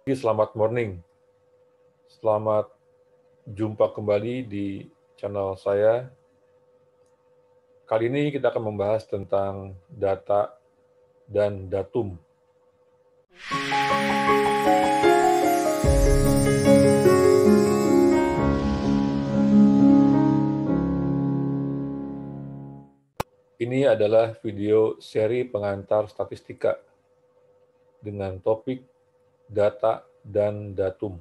Selamat morning. Selamat jumpa kembali di channel saya. Kali ini kita akan membahas tentang data dan datum. Ini adalah video seri pengantar statistika dengan topik data dan datum.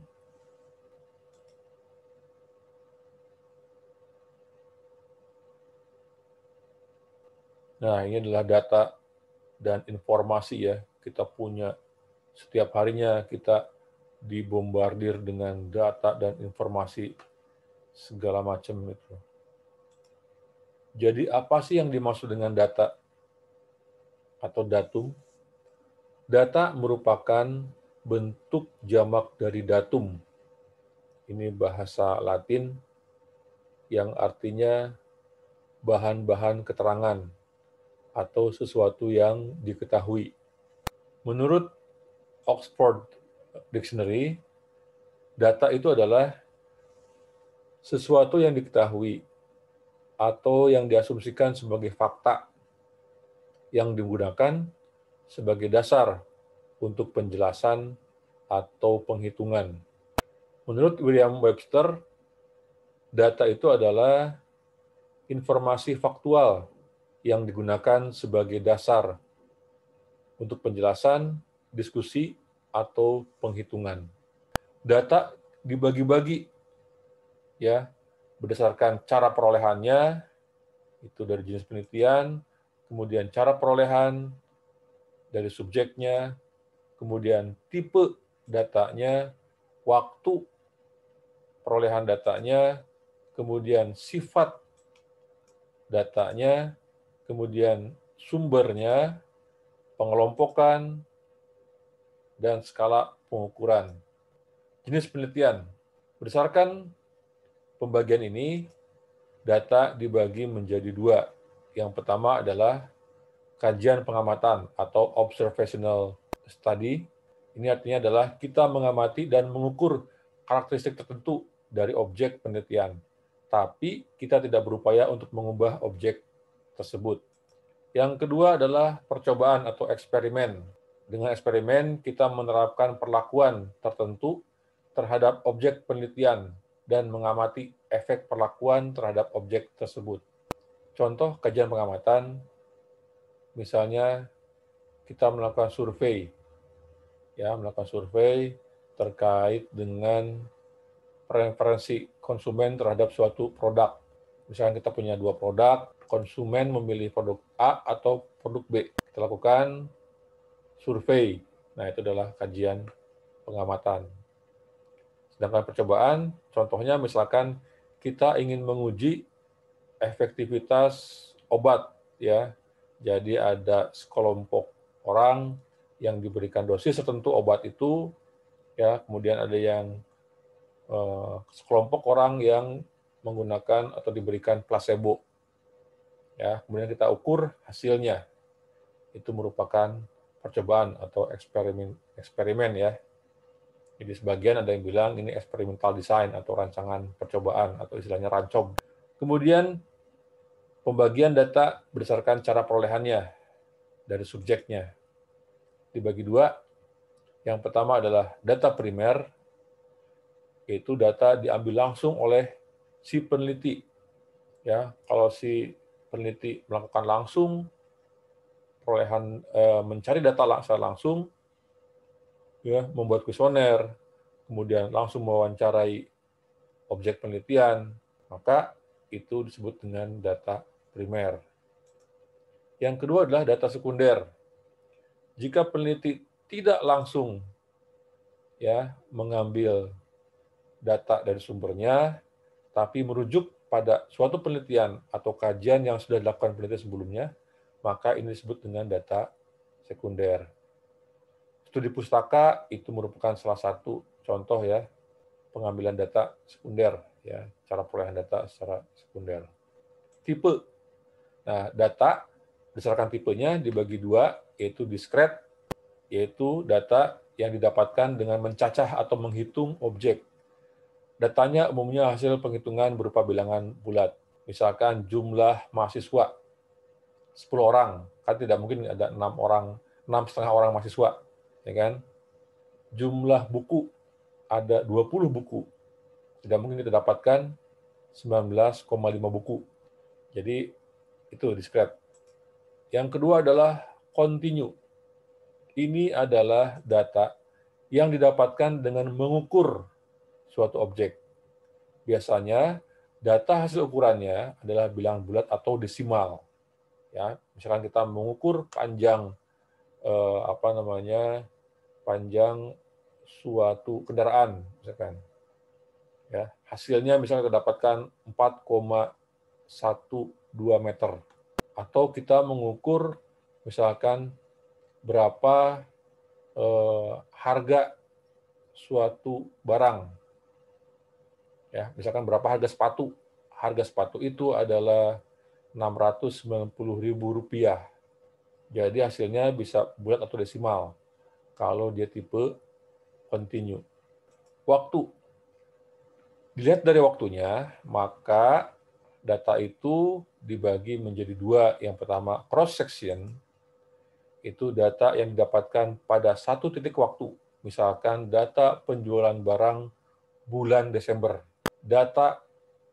Nah, ini adalah data dan informasi ya. Kita punya setiap harinya kita dibombardir dengan data dan informasi segala macam itu. Jadi apa sih yang dimaksud dengan data atau datum? Data merupakan bentuk jamak dari datum. Ini bahasa Latin yang artinya bahan-bahan keterangan atau sesuatu yang diketahui. Menurut Oxford Dictionary, data itu adalah sesuatu yang diketahui atau yang diasumsikan sebagai fakta yang digunakan sebagai dasar untuk penjelasan atau penghitungan. Menurut William Webster, data itu adalah informasi faktual yang digunakan sebagai dasar untuk penjelasan, diskusi, atau penghitungan. Data dibagi-bagi ya berdasarkan cara perolehannya, itu dari jenis penelitian, kemudian cara perolehan dari subjeknya, kemudian tipe datanya, waktu perolehan datanya, kemudian sifat datanya, kemudian sumbernya, pengelompokan, dan skala pengukuran. Jenis penelitian. Berdasarkan pembagian ini, data dibagi menjadi dua. Yang pertama adalah kajian pengamatan atau observational study. Ini artinya adalah kita mengamati dan mengukur karakteristik tertentu dari objek penelitian, tapi kita tidak berupaya untuk mengubah objek tersebut. Yang kedua adalah percobaan atau eksperimen. Dengan eksperimen, kita menerapkan perlakuan tertentu terhadap objek penelitian dan mengamati efek perlakuan terhadap objek tersebut. Contoh kajian pengamatan, misalnya kita melakukan survei, terkait dengan preferensi konsumen terhadap suatu produk. Misalnya kita punya dua produk, konsumen memilih produk A atau produk B. Kita lakukan survei. Nah, itu adalah kajian pengamatan. Sedangkan percobaan, contohnya misalkan kita ingin menguji efektivitas obat, ya. Jadi ada sekelompok orang yang diberikan dosis tertentu obat itu, ya. Kemudian ada yang sekelompok orang yang menggunakan atau diberikan placebo, ya. Kemudian kita ukur hasilnya. Itu merupakan percobaan atau eksperimen ya. Jadi sebagian ada yang bilang ini experimental design atau rancangan percobaan atau istilahnya rancom. Kemudian pembagian data berdasarkan cara perolehannya dari subjeknya. Dibagi dua. Yang pertama adalah data primer, yaitu data diambil langsung oleh si peneliti. Ya, kalau si peneliti melakukan langsung perolehan mencari data secara langsung, ya, membuat kuesioner, kemudian langsung mewawancarai objek penelitian, maka itu disebut dengan data primer. Yang kedua adalah data sekunder. Jika peneliti tidak langsung ya mengambil data dari sumbernya, tapi merujuk pada suatu penelitian atau kajian yang sudah dilakukan penelitian sebelumnya, maka ini disebut dengan data sekunder. Studi pustaka itu merupakan salah satu contoh ya pengambilan data sekunder, ya, cara perolehan data secara sekunder. Tipe. Nah, data berdasarkan tipenya dibagi dua, yaitu discrete, yaitu data yang didapatkan dengan mencacah atau menghitung objek. Datanya umumnya hasil penghitungan berupa bilangan bulat. Misalkan jumlah mahasiswa 10 orang, kan tidak mungkin ada 6 orang, 6,5 orang mahasiswa, ya kan? Jumlah buku ada 20 buku. Tidak mungkin kita dapatkan 19,5 buku. Jadi itu diskret. Yang kedua adalah continue. Ini adalah data yang didapatkan dengan mengukur suatu objek. Biasanya data hasil ukurannya adalah bilangan bulat atau desimal. Ya, misalkan kita mengukur panjang panjang suatu kendaraan, misalkan. Ya, hasilnya misalnya kita dapatkan 4,12 meter. Atau kita mengukur misalkan berapa harga suatu barang. Ya, misalkan berapa harga sepatu. Harga sepatu itu adalah Rp690.000. Jadi hasilnya bisa bulat atau desimal kalau dia tipe continue. Waktu. Dilihat dari waktunya, maka data itu dibagi menjadi dua. Yang pertama, cross section. Itu data yang didapatkan pada satu titik waktu. Misalkan data penjualan barang bulan Desember. Data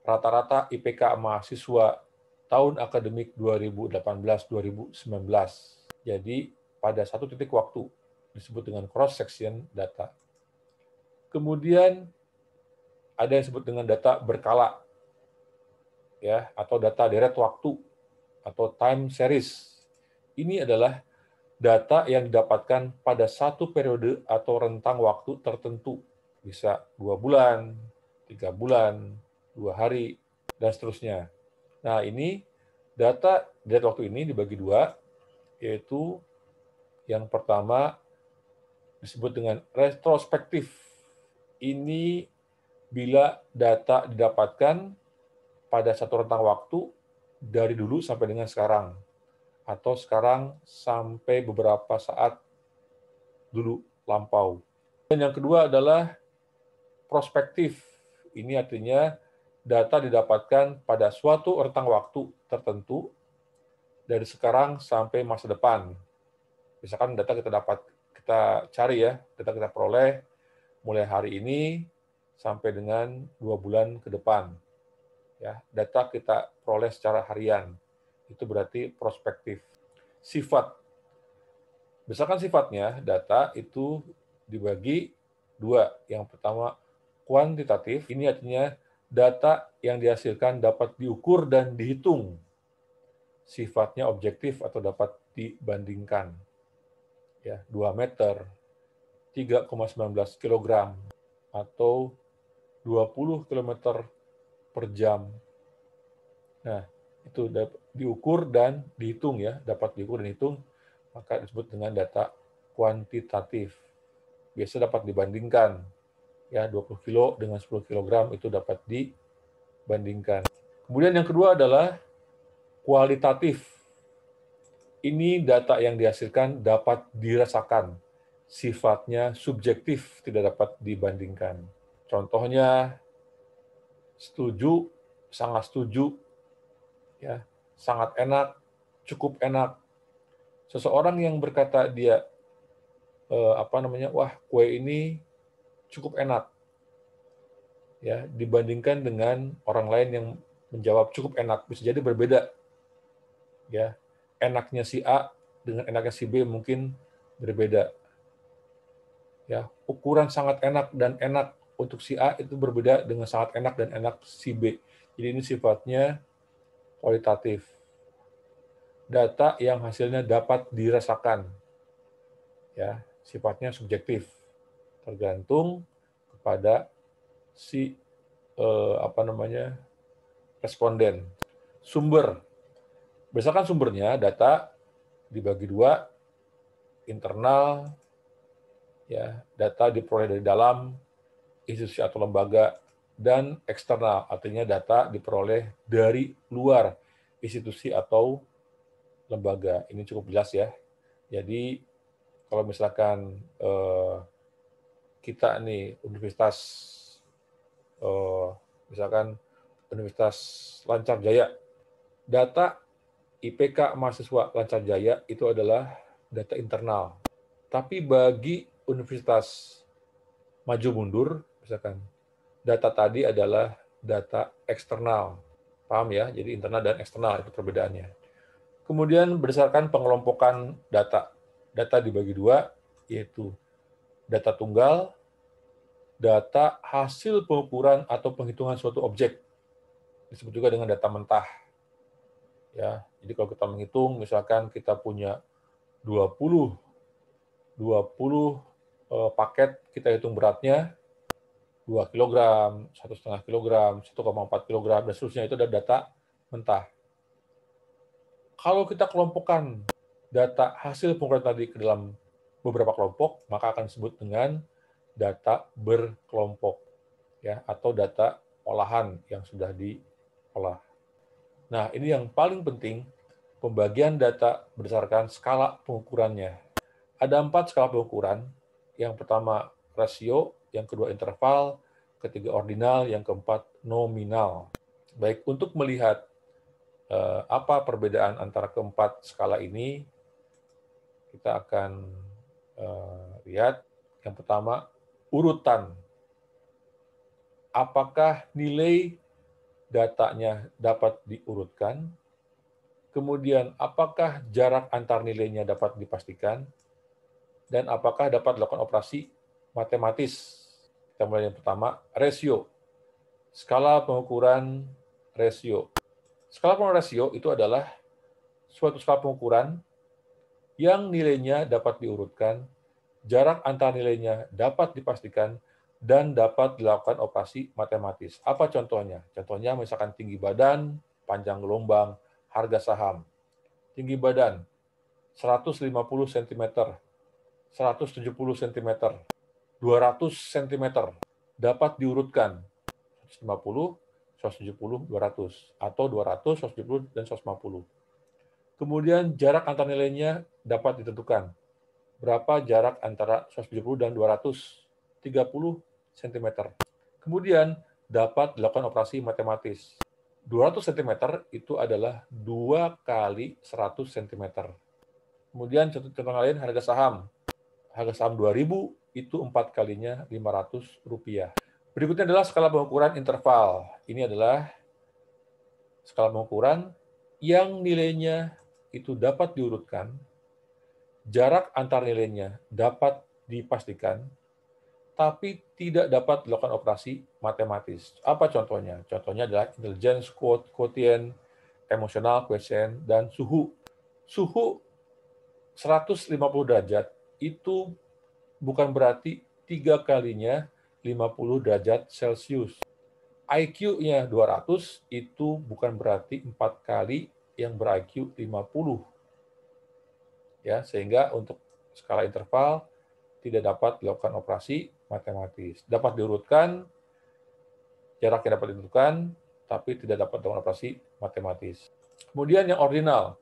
rata-rata IPK mahasiswa tahun akademik 2018-2019. Jadi pada satu titik waktu disebut dengan cross section data. Kemudian ada yang disebut dengan data berkala, ya, atau data deret waktu atau time series. Ini adalah data yang didapatkan pada satu periode atau rentang waktu tertentu, bisa 2 bulan, 3 bulan, 2 hari, dan seterusnya. Nah, ini data deret waktu ini dibagi dua, yaitu yang pertama disebut dengan retrospektif. Ini bila data didapatkan pada satu rentang waktu dari dulu sampai dengan sekarang, atau sekarang sampai beberapa saat dulu lampau. Dan yang kedua adalah prospektif. Ini artinya data didapatkan pada suatu rentang waktu tertentu dari sekarang sampai masa depan. Misalkan data kita cari ya, data kita peroleh mulai hari ini sampai dengan 2 bulan ke depan. Ya, data kita peroleh secara harian. Itu berarti prospektif. Sifat. Misalkan sifatnya, data itu dibagi dua. Yang pertama, kuantitatif. Ini artinya data yang dihasilkan dapat diukur dan dihitung. Sifatnya objektif atau dapat dibandingkan. Ya, 2 meter, 3,19 kg, atau 20 km per jam. Nah, itu diukur dan dihitung ya, dapat diukur dan dihitung, maka disebut dengan data kuantitatif. Biasa dapat dibandingkan. Ya, 20 kilo dengan 10 kg itu dapat dibandingkan. Kemudian yang kedua adalah kualitatif. Ini data yang dihasilkan dapat dirasakan. Sifatnya subjektif, tidak dapat dibandingkan. Contohnya, setuju, sangat setuju, ya, sangat enak, cukup enak. Seseorang yang berkata dia wah, kue ini cukup enak, ya, dibandingkan dengan orang lain yang menjawab cukup enak, bisa jadi berbeda, ya. Enaknya si A dengan enaknya si B mungkin berbeda, ya. Ukuran sangat enak dan enak untuk si A itu berbeda dengan sangat enak dan enak si B. Jadi ini sifatnya kualitatif. Data yang hasilnya dapat dirasakan, ya, sifatnya subjektif, tergantung kepada si responden. Sumber. Berdasarkan sumbernya, data dibagi dua, internal, ya, data diperoleh dari dalam institusi atau lembaga, dan eksternal, artinya data diperoleh dari luar institusi atau lembaga. Ini cukup jelas ya. Jadi kalau misalkan kita nih universitas, misalkan Universitas Lancar Jaya, data IPK mahasiswa Lancar Jaya itu adalah data internal. Tapi bagi universitas maju mundur, misalkan, data tadi adalah data eksternal. Paham ya? Jadi internal dan eksternal itu perbedaannya. Kemudian berdasarkan pengelompokan data. Data dibagi dua, yaitu data tunggal, data hasil pengukuran atau penghitungan suatu objek. Disebut juga dengan data mentah. Ya, jadi kalau kita menghitung, misalkan kita punya 20 paket, kita hitung beratnya 2 kg, 1,5 kg, 1,4 kg, dan seterusnya, itu adalah data mentah. Kalau kita kelompokkan data hasil pengukuran tadi ke dalam beberapa kelompok, maka akan disebut dengan data berkelompok, ya, atau data olahan yang sudah diolah. Nah, ini yang paling penting, pembagian data berdasarkan skala pengukurannya. Ada 4 skala pengukuran. Yang pertama rasio, yang kedua interval, ketiga ordinal, yang keempat nominal. Baik, untuk melihat apa perbedaan antara keempat skala ini, kita akan lihat. Yang pertama, urutan. Apakah nilai datanya dapat diurutkan? Kemudian, apakah jarak antar nilainya dapat dipastikan? Dan apakah dapat dilakukan operasi matematis? Kita mulai yang pertama, rasio. Skala pengukuran rasio. Skala pengukuran rasio itu adalah suatu skala pengukuran yang nilainya dapat diurutkan, jarak antar nilainya dapat dipastikan, dan dapat dilakukan operasi matematis. Apa contohnya? Contohnya misalkan tinggi badan, panjang gelombang, harga saham. Tinggi badan 150 cm, 170 cm, 200 cm, dapat diurutkan 150, 170, 200, atau 200, 170, dan 150. Kemudian jarak antar nilainya dapat ditentukan. Berapa jarak antara 170 dan 230 cm. Kemudian dapat dilakukan operasi matematis. 200 cm itu adalah 2 kali 100 cm. Kemudian contoh lain, harga saham. Harga saham 2.000 itu 4 kalinya Rp500. Berikutnya adalah skala pengukuran interval. Ini adalah skala pengukuran yang nilainya itu dapat diurutkan, jarak antar nilainya dapat dipastikan, tapi tidak dapat dilakukan operasi matematis. Apa contohnya? Contohnya adalah intelligence quotient, emotional quotient, dan suhu. Suhu 150 derajat itu bukan berarti 3 kalinya 50 derajat Celcius. IQ-nya 200 itu bukan berarti 4 kali yang ber-IQ 50. Ya, sehingga untuk skala interval tidak dapat dilakukan operasi matematis. Dapat diurutkan, jaraknya dapat ditentukan, tapi tidak dapat dilakukan operasi matematis. Kemudian yang ordinal.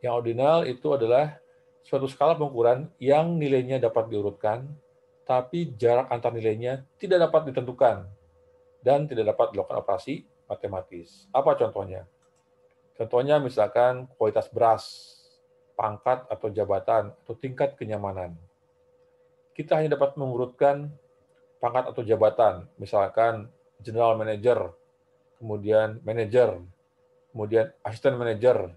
Yang ordinal itu adalah suatu skala pengukuran yang nilainya dapat diurutkan, tapi jarak antar nilainya tidak dapat ditentukan dan tidak dapat dilakukan operasi matematis. Apa contohnya? Contohnya misalkan kualitas beras, pangkat atau jabatan, atau tingkat kenyamanan. Kita hanya dapat mengurutkan pangkat atau jabatan, misalkan general manager, kemudian manager, kemudian assistant manager,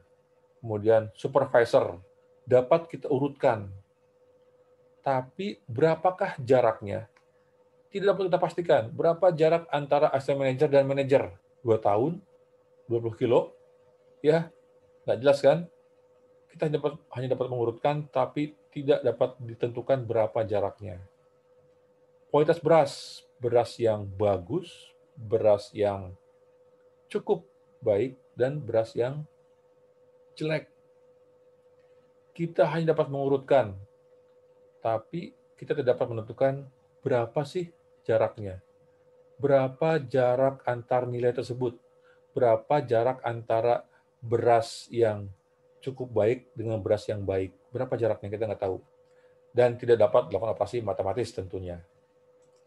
kemudian supervisor, dapat kita urutkan. Tapi berapakah jaraknya? Tidak dapat kita pastikan. Berapa jarak antara assistant manager dan manager? 2 tahun? 20 kilo? Ya, nggak jelas kan? Kita hanya dapat mengurutkan, tapi tidak dapat ditentukan berapa jaraknya. Kualitas beras, beras yang bagus, beras yang cukup baik, dan beras yang jelek. Kita hanya dapat mengurutkan, tapi kita tidak dapat menentukan berapa sih jaraknya. Berapa jarak antar nilai tersebut? Berapa jarak antara beras yang cukup baik dengan beras yang baik? Berapa jaraknya kita nggak tahu. Dan tidak dapat dilakukan operasi matematis tentunya.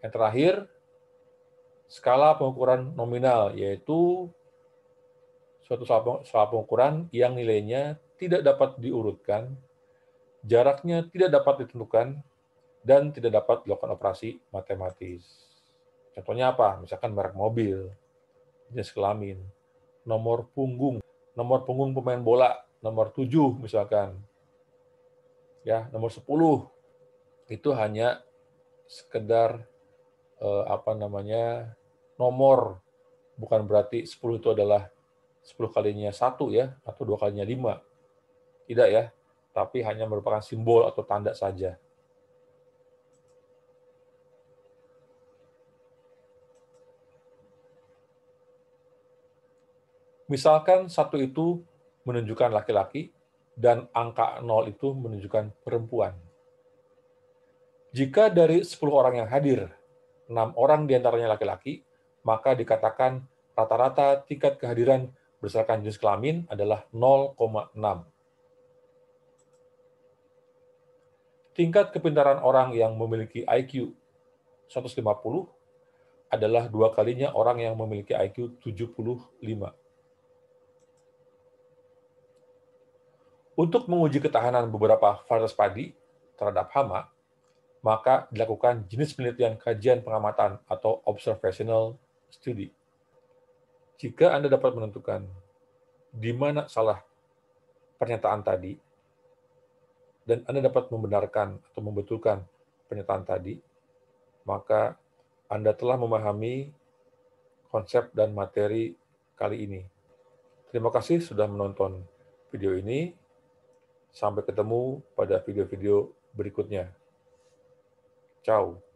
Yang terakhir, skala pengukuran nominal, yaitu suatu skala pengukuran yang nilainya tidak dapat diurutkan, jaraknya tidak dapat ditentukan, dan tidak dapat dilakukan operasi matematis. Contohnya apa? Misalkan merek mobil, jenis kelamin, nomor punggung pemain bola, nomor 7 misalkan. Ya, nomor 10 itu hanya sekedar nomor, bukan berarti 10 itu adalah 10 kalinya 1 ya, atau 2 kalinya 5. Tidak ya, tapi hanya merupakan simbol atau tanda saja. Misalkan 1 itu menunjukkan laki-laki, dan angka 0 itu menunjukkan perempuan. Jika dari 10 orang yang hadir, 6 orang diantaranya laki-laki, maka dikatakan rata-rata tingkat kehadiran berdasarkan jenis kelamin adalah 0,6. Tingkat kepintaran orang yang memiliki IQ 150 adalah 2 kalinya orang yang memiliki IQ 75. Untuk menguji ketahanan beberapa varietas padi terhadap hama, maka dilakukan jenis penelitian kajian pengamatan atau observational study. Jika Anda dapat menentukan di mana salah pernyataan tadi, dan Anda dapat membenarkan atau membetulkan pernyataan tadi, maka Anda telah memahami konsep dan materi kali ini. Terima kasih sudah menonton video ini. Sampai ketemu pada video-video berikutnya. Ciao.